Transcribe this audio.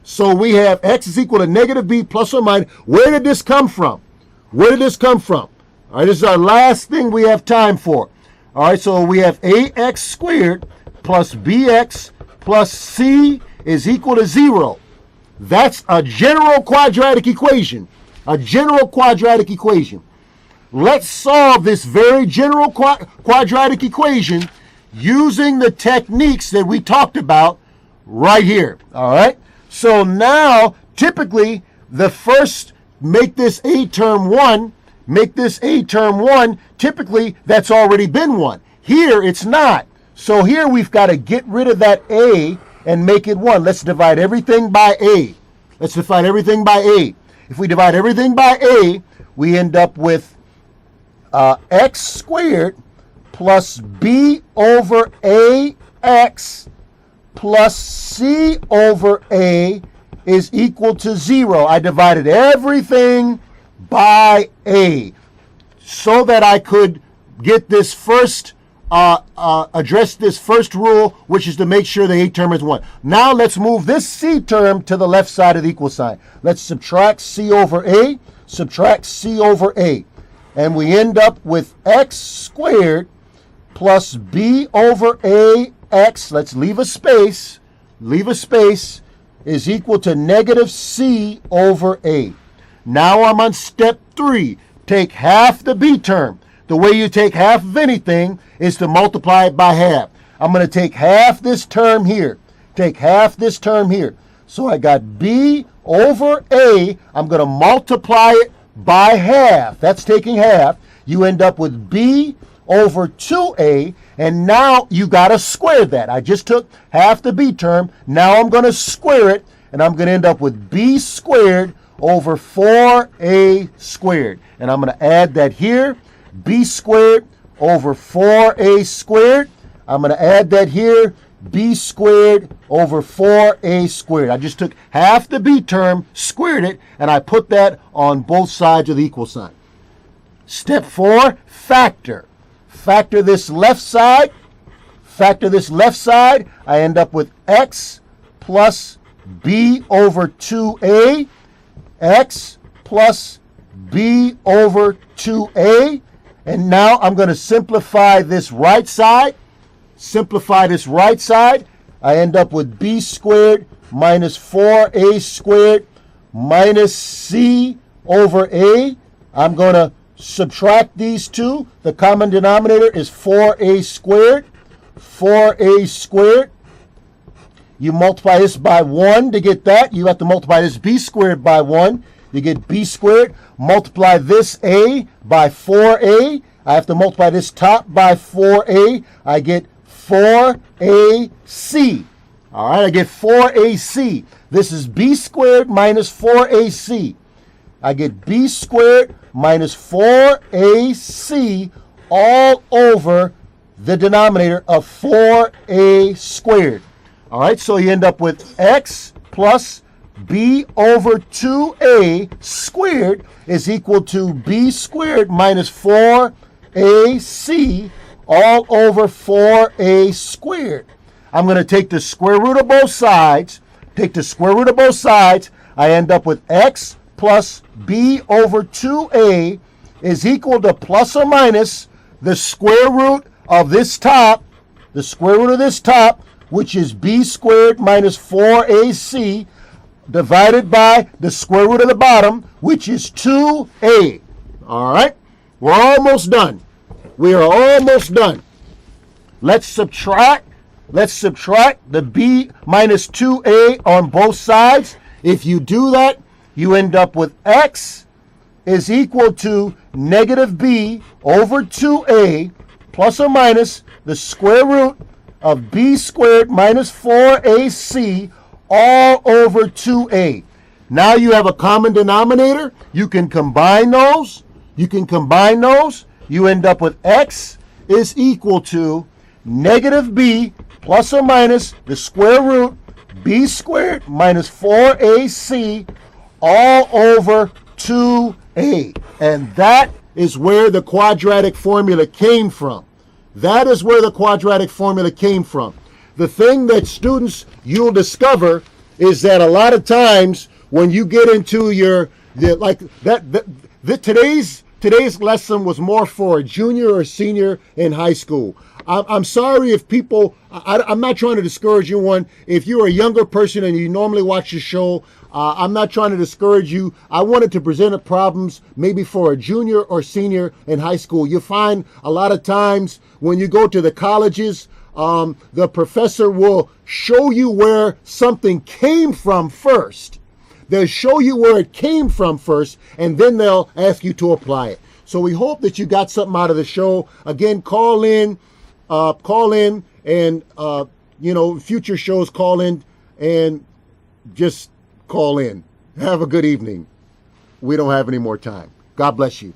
So we have x is equal to negative b plus or minus. Where did this come from? Where did this come from? All right, this is our last thing we have time for. All right, so we have ax squared plus bx plus c is equal to 0. That's a general quadratic equation. A general quadratic equation. Let's solve this very general quadratic equation using the techniques that we talked about right here. All right. So now, typically, the first, make this a term 1, make this a term 1, typically that's already been 1. Here, it's not. So here we've got to get rid of that a and make it 1. Let's divide everything by a. Let's divide everything by a. If we divide everything by a, we end up with x squared plus b over ax plus c over a is equal to 0. I divided everything by a so that I could get this first, address this first rule, which is to make sure the a term is 1. Now let's move this c term to the left side of the equal sign. Let's subtract c over a, subtract c over a. And we end up with x squared plus b over ax, let's leave a space, is equal to negative c over a. Now I'm on step 3. Take half the b term. The way you take half of anything is to multiply it by half. I'm going to take half this term here. Take half this term here. So I got b over a. I'm going to multiply it by half. That's taking half. You end up with b over 2a, and now you got to square that. I just took half the b term. Now I'm going to square it, and I'm going to end up with b squared over 4a squared. And I'm going to add that here. B squared over 4a squared. I'm going to add that here. B squared over 4a squared. I just took half the b term, squared it, and I put that on both sides of the equal sign. Step 4, factor. Factor this left side. Factor this left side. I end up with x plus b over 2a. X plus b over 2a. And now I'm going to simplify this right side. Simplify this right side. I end up with b squared minus 4a squared minus c over a. I'm going to subtract these two. The common denominator is 4a squared. 4a squared. You multiply this by 1 to get that. You have to multiply this b squared by 1. You get b squared. Multiply this a by 4a. I have to multiply this top by 4a. I get 4ac. All right, I get 4ac. This is b squared minus 4ac. I get b squared minus 4ac all over the denominator of 4a squared. All right, so you end up with x plus b over 2a squared is equal to b squared minus 4ac all over 4a squared. I'm going to take the square root of both sides. Take the square root of both sides. I end up with x plus b over 2a is equal to plus or minus the square root of this top, the square root of this top, which is b squared minus 4ac, divided by the square root of the bottom, which is 2a. All right? We're almost done. We are almost done. Let's subtract the b minus 2a on both sides. If you do that, you end up with x is equal to negative b over 2a plus or minus the square root of b squared minus 4ac all over 2a. Now you have a common denominator. You can combine those. You end up with x is equal to negative b plus or minus the square root b squared minus 4ac all over 2a. And that is where the quadratic formula came from. That is where the quadratic formula came from. The thing that students, you'll discover is that a lot of times when you get into today's lesson was more for a junior or senior in high school. I'm sorry if people, I'm not trying to discourage anyone. If you're a younger person and you normally watch the show, I'm not trying to discourage you. I wanted to present problems maybe for a junior or senior in high school. You find a lot of times when you go to the colleges, the professor will show you where something came from first. They'll show you where it came from first, and then they'll ask you to apply it. So we hope that you got something out of the show. Again, call in, and future shows, call in and just call in. Have a good evening. We don't have any more time. God bless you.